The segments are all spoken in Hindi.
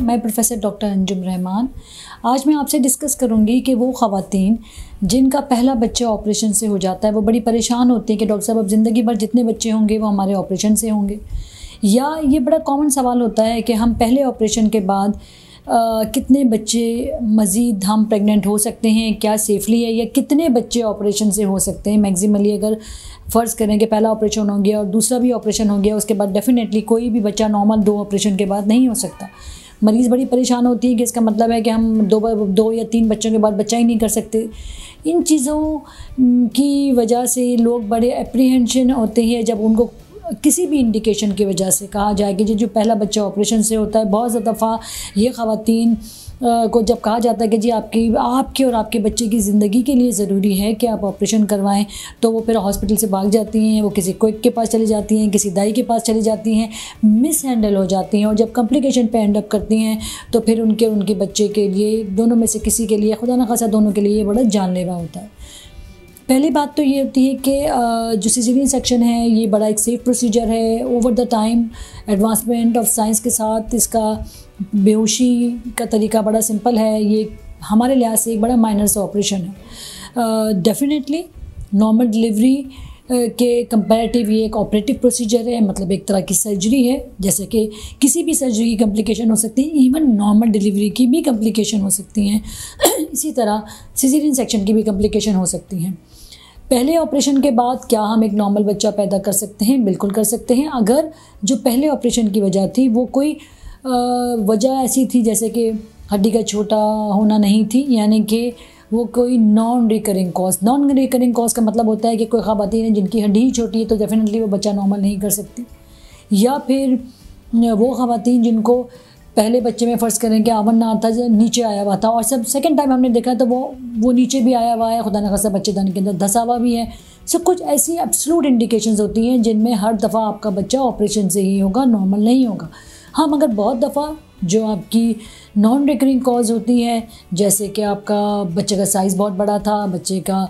मैं प्रोफेसर डॉक्टर अंजुम रहमान। आज मैं आपसे डिस्कस करूंगी कि वो ख़वातीन जिनका पहला बच्चा ऑपरेशन से हो जाता है वो बड़ी परेशान होती हैं कि डॉक्टर साहब अब ज़िंदगी भर जितने बच्चे होंगे वो हमारे ऑपरेशन से होंगे। या ये बड़ा कॉमन सवाल होता है कि हम पहले ऑपरेशन के बाद कितने बच्चे मज़ीद हम प्रेग्नेंट हो सकते हैं, क्या सेफली है, या कितने बच्चे ऑपरेशन से हो सकते हैं। मैक्सिमली अगर फ़र्ज़ करें कि पहला ऑपरेशन हो गया और दूसरा भी ऑपरेशन हो गया, उसके बाद डेफिनेटली कोई भी बच्चा नॉर्मल 2 ऑपरेशन के बाद नहीं हो सकता। मरीज़ बड़ी परेशान होती है कि इसका मतलब है कि हम 2 या 3 बच्चों के बाद बच्चा ही नहीं कर सकते। इन चीज़ों की वजह से लोग बड़े एप्रीहेंशन होते हैं जब उनको किसी भी इंडिकेशन की वजह से कहा जाए कि जो पहला बच्चा ऑपरेशन से होता है। बहुत ज़्यादा दफ़ा ये ख़वातीन को जब कहा जाता है कि जी आपके और आपके बच्चे की ज़िंदगी के लिए ज़रूरी है कि आप ऑपरेशन करवाएं, तो वो फिर हॉस्पिटल से भाग जाती हैं, वो किसी क्विक के पास चली जाती हैं, किसी दाई के पास चली जाती हैं, मिस हैंडल हो जाती हैं और जब कॉम्प्लिकेशन पे एंड अप करती हैं तो फिर उनके बच्चे के लिए, दोनों में से किसी के लिए, खुदा न खासा दोनों के लिए ये बड़ा जानलेवा होता है। पहली बात तो ये होती है कि जो सिज़ेरियन सेक्शन है ये बड़ा एक सेफ़ प्रोसीजर है। Over the time advancement of science के साथ इसका बेहोशी का तरीका बड़ा सिंपल है। ये हमारे लिहाज से एक बड़ा माइनर सा ऑपरेशन है। डेफिनेटली नॉर्मल डिलीवरी के कंपैरेटिव ये एक ऑपरेटिव प्रोसीजर है, मतलब एक तरह की सर्जरी है। जैसे कि किसी भी सर्जरी की कॉम्प्लिकेशन हो सकती है, इवन नॉर्मल डिलीवरी की भी कॉम्प्लिकेशन हो सकती हैं इसी तरह सिज़ेरियन सेक्शन की भी कॉम्प्लिकेशन हो सकती हैं। पहले ऑपरेशन के बाद क्या हम एक नॉर्मल बच्चा पैदा कर सकते हैं? बिल्कुल कर सकते हैं, अगर जो पहले ऑपरेशन की वजह थी वो कोई वजह ऐसी थी जैसे कि हड्डी का छोटा होना नहीं थी, यानी कि वो कोई नॉन रिकरिंग कॉज का मतलब होता है कि कोई ख़वातीन है जिनकी हड्डी ही छोटी है तो डेफिनेटली वो बच्चा नॉर्मल नहीं कर सकती। या फिर वो ख़वातीन जिनको पहले बच्चे में फ़र्ज़ करें कि आवन ना था, नीचे आया हुआ था, और सब सेकंड टाइम हमने देखा तो वो नीचे भी आया हुआ है, खुदा न खासा बच्चेदानी के अंदर धंसा हुआ भी है। सब कुछ ऐसी एब्सोल्यूट इंडिकेशंस होती हैं जिनमें हर दफ़ा आपका बच्चा ऑपरेशन से ही होगा, नॉर्मल नहीं होगा। हाँ, मगर बहुत दफ़ा जो आपकी नॉन रिकरिंग कॉज होती है, जैसे कि आपका बच्चे का साइज़ बहुत बड़ा था, बच्चे का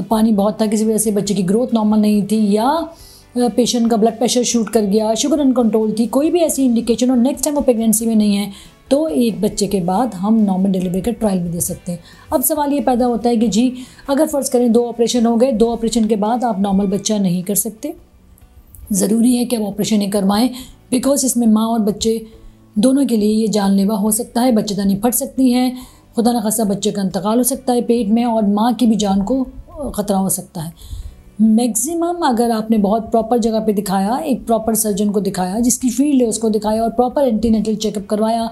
पानी बहुत था, किसी वजह से बच्चे की ग्रोथ नॉर्मल नहीं थी, या पेशेंट का ब्लड प्रेशर शूट कर गया, शुगर अनकंट्रोल थी, कोई भी ऐसी इंडिकेशन और नेक्स्ट टाइम वो प्रेगनेंसी में नहीं है, तो एक बच्चे के बाद हम नॉर्मल डिलीवरी का ट्रायल भी दे सकते हैं। अब सवाल ये पैदा होता है कि जी अगर फ़र्ज़ करें 2 ऑपरेशन हो गए, 2 ऑपरेशन के बाद आप नॉर्मल बच्चा नहीं कर सकते, ज़रूरी है कि आप ऑपरेशन ही करवाएं, बिकॉज इसमें माँ और बच्चे दोनों के लिए ये जानलेवा हो सकता है। बच्चेदानी फट सकती है, खुदा न खासा बच्चे का इंतकाल हो सकता है पेट में, और माँ की भी जान को ख़तरा हो सकता है। मैक्सिमम अगर आपने बहुत प्रॉपर जगह पे दिखाया, एक प्रॉपर सर्जन को दिखाया जिसकी फील्ड है उसको दिखाया, और प्रॉपर एंटीनेटल चेकअप करवाया,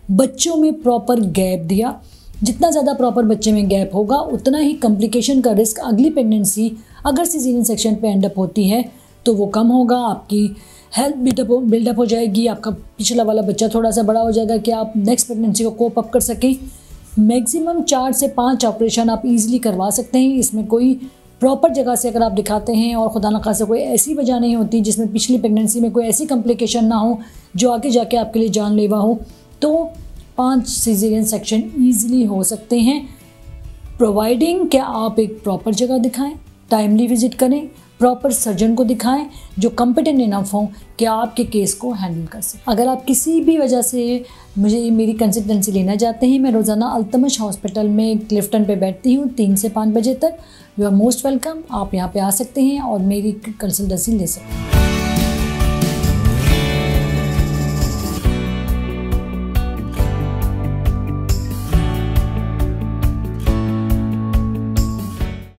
बच्चों में प्रॉपर गैप दिया, जितना ज़्यादा प्रॉपर बच्चे में गैप होगा उतना ही कॉम्प्लिकेशन का रिस्क अगली प्रेगनेंसी अगर सिज़ेरियन सेक्शन पे एंड अप होती है तो वो कम होगा। आपकी हेल्थ बिल्डअप हो जाएगी, आपका पिछला वाला बच्चा थोड़ा सा बड़ा हो जाएगा कि आप नेक्स्ट प्रेगनेंसी को कोप अप कर सकें। मैक्सिमम 4 से 5 ऑपरेशन आप ईज़िली करवा सकते हैं। इसमें कोई प्रॉपर जगह से अगर आप दिखाते हैं और खुदा न खासा कोई ऐसी वजह नहीं होती जिसमें पिछली प्रेगनेंसी में कोई ऐसी कॉम्प्लिकेशन ना हो जो आगे जाके आपके लिए जानलेवा हो, तो 5 सिज़ेरियन सेक्शन ईज़िली हो सकते हैं, प्रोवाइडिंग कि आप एक प्रॉपर जगह दिखाएं, टाइमली विज़िट करें, प्रॉपर सर्जन को दिखाएं जो कॉम्पिटेंट इनफ हो कि आपके केस को हैंडल कर सकें। अगर आप किसी भी वजह से मेरी कंसल्टेंसी लेना चाहते हैं, मैं रोज़ाना अल्तमश हॉस्पिटल में क्लिफ्टन पे बैठती हूँ 3 से 5 बजे तक। You are most welcome. आप यहाँ पे आ सकते हैं और मेरी कंसल्टेंसी ले सकते हैं।